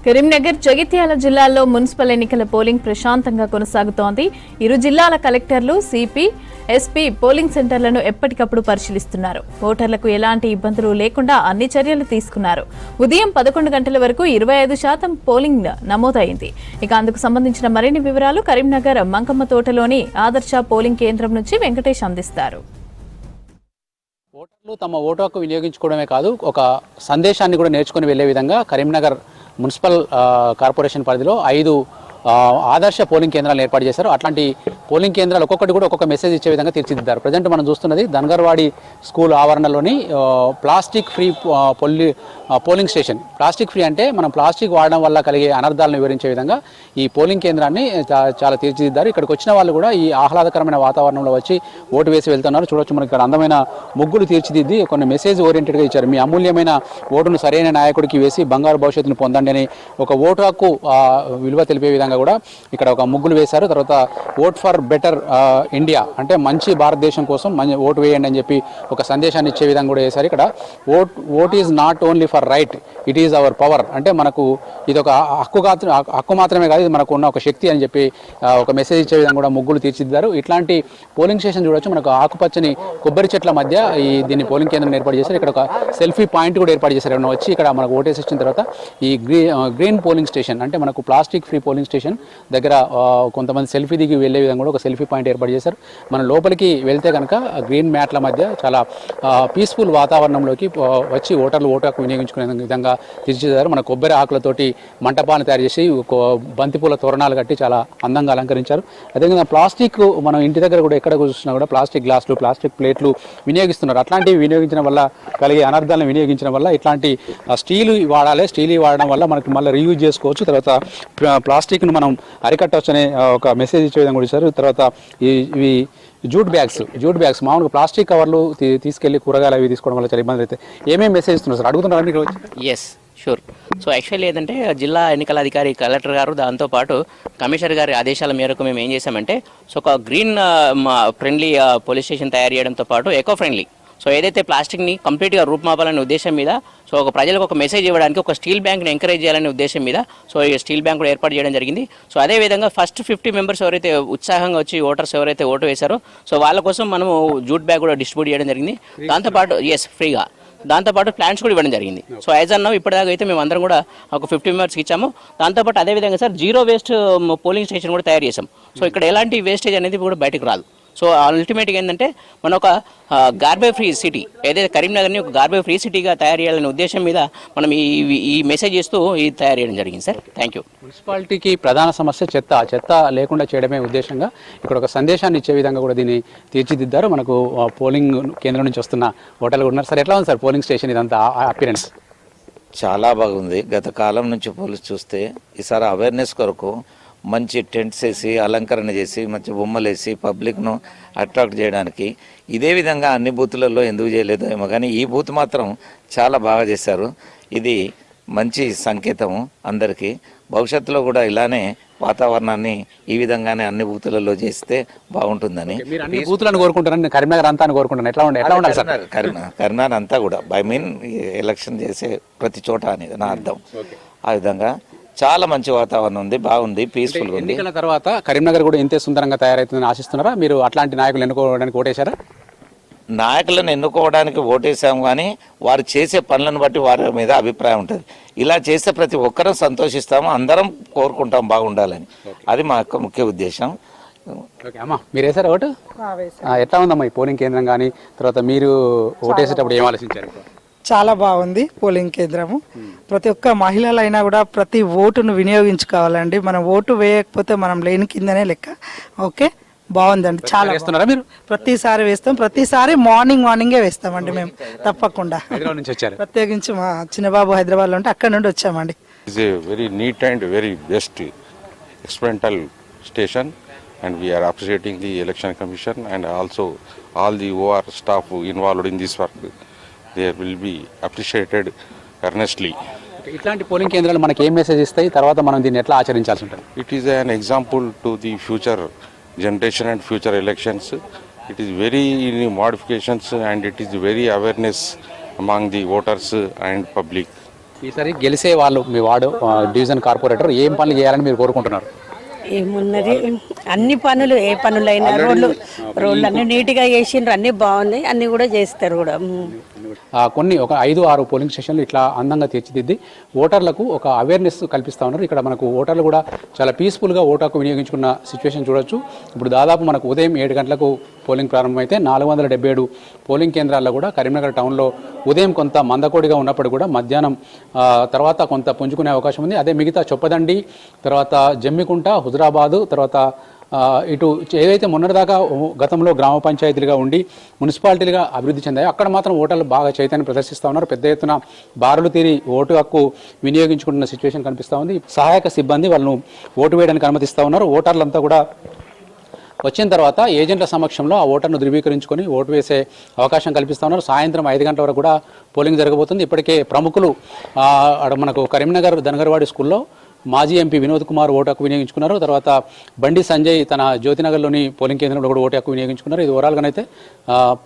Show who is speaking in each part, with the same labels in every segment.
Speaker 1: కరీంనగర్, జగిత్యాల జిల్లాల్లో మున్సిపల్ ఎన్నికల పోలింగ్ ప్రశాంతంగా కొనసాగుతోంది. ఇరు జిల్లాల కలెక్టర్లు, సిపి, ఎస్పీ పోలింగ్ సెంటర్లను ఎప్పటికప్పుడు పరిశీలిస్తున్నారు. ఓటర్లకు ఎలాంటి ఇబ్బందులు లేకుండా అన్ని చర్యలు తీసుకున్నారు. ఉదయం 11 గంటల వరకు 25% పోలింగ్ నమోదైంది. ఇక అందుకు సంబంధించిన మరిన్ని వివరాలు కరీంనగర్ మంకమ్మ తోటలోని ఆదర్శ పోలింగ్ కేంద్రం నుంచి వెంకటేష్ అందిస్తారు.
Speaker 2: ఓటర్లు తమ ఓటు హక్కు వినియోగించుకోవడమే కాదు, ఒక సందేశాన్ని కూడా నేర్చుకుని వెళ్లే విధంగా కరీంనగర్ మున్సిపల్ కార్పొరేషన్ పరిధిలో 5 ఆదర్శ పోలింగ్ కేంద్రాలు ఏర్పాటు చేశారు. అట్లాంటి పోలింగ్ కేంద్రాలు ఒక్కొక్కటి కూడా ఒక్కొక్క మెసేజ్ ఇచ్చే విధంగా తీర్చిదిద్దారు. ప్రజెంట్ మనం చూస్తున్నది ధన్గర్వాడి స్కూల్ ఆవరణలోని plastic free polling station. Plastic free అంటే మనం ప్లాస్టిక్ వాడడం వల్ల కలిగే అనర్థాలను వివరించే విధంగా ఈ పోలింగ్ కేంద్రాన్ని చాలా తీర్చిదిద్దారు. ఇక్కడికి వచ్చిన వాళ్ళు కూడా ఈ ఆహ్లాదకరమైన వాతావరణంలో వచ్చి ఓటు వేసి వెళ్తున్నారు. చూడొచ్చు, మనకి ఇక్కడ అందమైన ముగ్గులు తీర్చిదిద్ది కొన్ని మెసేజ్ ఓరియంటెడ్గా ఇచ్చారు. మీ అమూల్యమైన ఓటును సరైన నాయకుడికి వేసి బంగారు భవిష్యత్తును పొందండి అని ఒక ఓటు హక్కు విలువ తెలిపే విధంగా కూడా ఇక్కడ ఒక ముగ్గులు వేశారు. తర్వాత ఓట్ ఫర్ బెటర్ ఇండియా అంటే మంచి భారతదేశం కోసం ఓటు వేయండి అని చెప్పి ఒక సందేశాన్ని ఇచ్చే విధంగా కూడా వేశారు. ఇక్కడ vote is not only for right, it is our power. అంటే మనకు ఇది ఒక హక్కు మాత్రమే కాదు, ఇది మనకు ఉన్న ఒక శక్తి అని చెప్పి ఒక మెసేజ్ ఇచ్చే విధంగా కూడా ముగ్గులు తీర్చిదిద్దారు. ఇట్లాంటి పోలింగ్ స్టేషన్ చూడొచ్చు, మనకు ఆకుపచ్చని కొబ్బరి చెట్ల మధ్య దీన్ని పోలింగ్ కేంద్రం ఏర్పాటు చేశారు. ఇక్కడ ఒక సెల్ఫీ పాయింట్ కూడా ఏర్పాటు చేశారు. ఎవరైనా వచ్చి ఇక్కడ మనకు ఓటేసి వచ్చిన తర్వాత ఈ గ్రీన్ పోలింగ్ స్టేషన్ అంటే మనకు ప్లాస్టిక్ ఫ్రీ పోలింగ్ స్టేషన్ దగ్గర కొంతమంది సెల్ఫీ దిగి వెళ్లే విధంగా కూడా ఒక సెల్ఫీ పాయింట్ ఏర్పాటు చేశారు. మనం లోపలికి వెళ్తే కనుక గ్రీన్ మ్యాట్ల మధ్య చాలా పీస్ఫుల్ వాతావరణంలోకి వచ్చి ఓటర్లు ఓటు హక్కు వినియోగించుకునే విధంగా తీర్చిదిద్దారు. మన కొబ్బరి ఆకులతోటి మంటపాలను తయారు చేసి బంతిపూల తోరణాలు కట్టి చాలా అందంగా అలంకరించారు. అదేవిధంగా ప్లాస్టిక్ మనం ఇంటి దగ్గర కూడా ఎక్కడ చూసినా కూడా ప్లాస్టిక్ గ్లాసులు, ప్లాస్టిక్ ప్లేట్లు వినియోగిస్తున్నారు. అట్లాంటివి వినియోగించడం వల్ల కలిగే అనర్థాలను వినియోగించడం వల్ల ఇట్లాంటి స్టీల్ వాడాలి. స్టీల్ వాడడం వల్ల మనకి మళ్ళీ రీయూజ్ చేసుకోవచ్చు. తర్వాత ప్లాస్టిక్ను మనం అరికట్టవచ్చు అనే ఒక మెసేజ్ ఇచ్చే విధంగా కూడా ఇచ్చారు. తర్వాత ఇవి జూట్ బ్యాగ్స్ మామూలుగా ప్లాస్టిక్ కవర్లు తీసుకెళ్లి కూరగాయలు అవి తీసుకోవడం వల్ల చాలా ఇబ్బంది అయితే ఏమేమి మెసేజ్ ఇస్తున్నారు సార్ అడుగుతున్నారు మీకు?
Speaker 3: Yes sure. సో యాక్చువల్లీ ఏంటంటే జిల్లా ఎన్నికల అధికారి కలెక్టర్ గారు, దాంతోపాటు కమిషనర్ గారి ఆదేశాల మేరకు మేము ఏం చేసామంటే సో ఒక గ్రీన్ ఫ్రెండ్లీ పోలీస్ స్టేషన్ తయారు చేయడంతో పాటు ఎకో ఫ్రెండ్లీ, సో ఏదైతే ప్లాస్టిక్ని కంప్లీట్గా రూపుమాపాలనే ఉద్దేశం మీద, సో ఒక ప్రజలకు ఒక మెసేజ్ ఇవ్వడానికి ఒక స్టీల్ బ్యాంక్ని ఎంకరేజ్ చేయాలనే ఉద్దేశం మీద సో ఈ స్టీల్ బ్యాంక్ కూడా ఏర్పాటు చేయడం జరిగింది. సో అదేవిధంగా ఫస్ట్ 50 మెంబర్స్ ఎవరైతే ఉత్సాహంగా వచ్చి ఓటర్స్ ఎవరైతే ఓటు వేశారో సో వాళ్ళ కోసం మనము జూట్ బ్యాగ్ కూడా డిస్ట్రిబ్యూట్ చేయడం జరిగింది. దాంతోపాటు ఫ్రీగా, దాంతోపాటు ప్లాన్స్ కూడా ఇవ్వడం జరిగింది. సో యాజ్ అన్నావు ఇప్పటిదాకా అయితే మేము అందరం కూడా ఒక 50 మెంబర్స్కి ఇచ్చాము. దాంతోపాటు అదేవిధంగా sir zero waste polling station కూడా తయారు చేసాం. సో ఇక్కడ ఎలాంటి వేస్టేజ్ అనేది కూడా బయటకు రాదు. సో అల్టిమేట్గా ఏంటంటే మన ఒక గార్బేజ్ ఫ్రీ సిటీ, ఏదైతే కరీంనగర్ని ఒక గార్బేజ్ ఫ్రీ సిటీగా తయారు చేయాలనే ఉద్దేశం మీద మనం ఈ మెసేజ్ ఇస్తూ ఇది తయారు చేయడం జరిగింది సార్. Thank you.
Speaker 2: మున్సిపాలిటీకి ప్రధాన సమస్య చెత్త లేకుండా చేయడమే ఉద్దేశంగా ఇక్కడ ఒక సందేశాన్ని ఇచ్చే విధంగా కూడా దీన్ని తీర్చిదిద్దారు. మనకు పోలింగ్ కేంద్రం నుంచి వస్తున్న ఓటర్లు ఉన్నారు. సార్ ఎట్లా ఉంది సార్ పోలింగ్ స్టేషన్ ఇదంతా అపిరెన్స్?
Speaker 4: చాలా బాగుంది. గత కాలం నుంచి పోలీసు చూస్తే ఈసారి అవేర్నెస్ కొరకు మంచి టెంట్స్ వేసి అలంకరణ చేసి మంచి బొమ్మలు వేసి పబ్లిక్ను అట్రాక్ట్ చేయడానికి ఇదే విధంగా అన్ని బూతులలో ఎందుకు చేయలేదో ఏమో కానీ ఈ బూత్ మాత్రం చాలా బాగా చేశారు. ఇది మంచి సంకేతము అందరికీ. భవిష్యత్తులో కూడా ఇలానే వాతావరణాన్ని ఈ విధంగానే అన్ని బూతులలో చేస్తే బాగుంటుందని
Speaker 2: కరీంనగర్ అంతా
Speaker 4: కరీంనగర్ అంతా కూడా ఎలక్షన్ చేసే ప్రతి చోట అనేది నా అర్థం. ఆ విధంగా చాలా మంచి వాతావరణం ఉంది, బాగుంది, పీస్ఫుల్ గా ఉంది.
Speaker 2: ఎన్నికల తర్వాత కరీంనగర్ కూడా ఇంతే సుందరంగా తయారవుతుందని ఆశిస్తున్నారా? మీరు అట్లాంటి నాయకులు ఎన్నుకోవడానికి ఓటేశారా?
Speaker 4: నాయకులను ఎన్నుకోవడానికి ఓటేసాము, కానీ వారు చేసే పనులను బట్టి వారి మీద అభిప్రాయం ఉంటుంది. ఇలా చేస్తే ప్రతి ఒక్కరం సంతోషిస్తాము, అందరం కోరుకుంటాం బాగుండాలని. అది మా యొక్క ముఖ్య ఉద్దేశం.
Speaker 2: అమ్మా మీరు వేసారా ఓటు? ఎట్లా ఉందమ్మా ఈ పోలింగ్ కేంద్రం కానీ, తర్వాత మీరు ఓటేసేటప్పుడు ఏం ఆలోచించారు?
Speaker 5: చాలా బాగుంది పోలింగ్ కేంద్రము. ప్రతి ఒక్క మహిళలైనా కూడా ప్రతి ఓటును వినియోగించుకోవాలండి. మనం ఓటు వేయకపోతే మనం లేని కిందనే లెక్క. ఓకే, బాగుందండి. చాలా
Speaker 2: వేస్తున్నారా మీరు?
Speaker 5: ప్రతిసారి వేస్తాం, ప్రతిసారి మార్నింగే వేస్తామండి మేము తప్పకుండా. ప్రత్యేకించి మా చిన్నబాబు హైదరాబాద్లో ఉంటే అక్కడ నుండి వచ్చామండి.
Speaker 6: It's a very neat and very best experimental station, and we are appreciating the election commission and also all the OR staff involved in this work. They will be appreciated earnestly.
Speaker 2: ఇట్లాంటి polling కేంద్రాలు మనకి ఏం message ఇస్తాయి, తర్వాత మనం దీన్ని ఎట్లా ఆచరించాల్సి ఉంటుంది?
Speaker 6: It is an example to the future generation and future elections. It is very modifications and it is very awareness among the voters and public.
Speaker 2: ఈసారి గెలిసే వాళ్ళు మీ వార్డు డివిజన్ కార్పొరేటర్ ఏం పనులు చేయాలని మీరు కోరుకుంటున్నారు?
Speaker 7: ఏమున్నది అన్ని పనులు, ఏ పనులైనా రోడ్లు అన్ని నీట్గా చేసిండ్రు, అన్ని బాగున్నాయి, అన్ని కూడా చేస్తారు కూడా.
Speaker 2: కొన్ని ఒక 5-6 పోలింగ్ స్టేషన్లు ఇట్లా అందంగా తీర్చిదిద్ది ఓటర్లకు ఒక అవేర్నెస్ కల్పిస్తూ ఉన్నారు. ఇక్కడ మనకు ఓటర్లు కూడా చాలా పీస్ఫుల్గా ఓటు హక్కు వినియోగించుకున్న సిచ్యువేషన్ చూడొచ్చు. ఇప్పుడు దాదాపు మనకు ఉదయం 7 గంటలకు పోలింగ్ ప్రారంభమైతే 477 పోలింగ్ కేంద్రాల్లో కూడా కరీంనగర్ టౌన్లో ఉదయం కొంత మందకోడిగా ఉన్నప్పుడు కూడా మధ్యాహ్నం తర్వాత కొంత పుంజుకునే అవకాశం ఉంది. అదే మిగతా చొప్పదండి, తర్వాత జమ్మికుంట, హుజరాబాదు, తర్వాత ఇటు ఏదైతే మొన్నటిదాకా గతంలో గ్రామ పంచాయతీలుగా ఉండి మున్సిపాలిటీలుగా అభివృద్ధి చెందాయో అక్కడ మాత్రం ఓటర్లు బాగా చైతన్యం ప్రదర్శిస్తూ ఉన్నారు. పెద్ద ఎత్తున బారులు తీరి ఓటు హక్కు వినియోగించుకుంటున్న సిచ్యువేషన్ కనిపిస్తూ ఉంది. సహాయక సిబ్బంది వాళ్ళను ఓటు వేయడానికి అనుమతిస్తూ ఉన్నారు. ఓటర్లంతా కూడా వచ్చిన తర్వాత ఏజెంట్ల సమక్షంలో ఆ ఓటర్ను ధృవీకరించుకొని ఓటు వేసే అవకాశం కల్పిస్తూ ఉన్నారు. సాయంత్రం 5 గంటల వరకు కూడా పోలింగ్ జరగబోతుంది. ఇప్పటికే ప్రముఖులు మనకు కరీంనగర్ ధనగర్వాడి స్కూల్లో మాజీ ఎంపీ వినోద్ కుమార్ ఓటు హక్కు వినియోగించుకున్నారు. తర్వాత బండి సంజయ్ తన జ్యోతినగర్లోని పోలింగ్ కేంద్రంలో కూడా ఓటు హక్కు వినియోగించుకున్నారు. ఇది ఓవరాల్గానైతే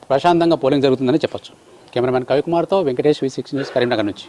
Speaker 2: ప్రశాంతంగా పోలింగ్ జరుగుతుందని చెప్పొచ్చు. కెమెరామెన్ కవికుమార్తో వెంకటేష్, V6 న్యూస్, కరీంనగర్ నుంచి.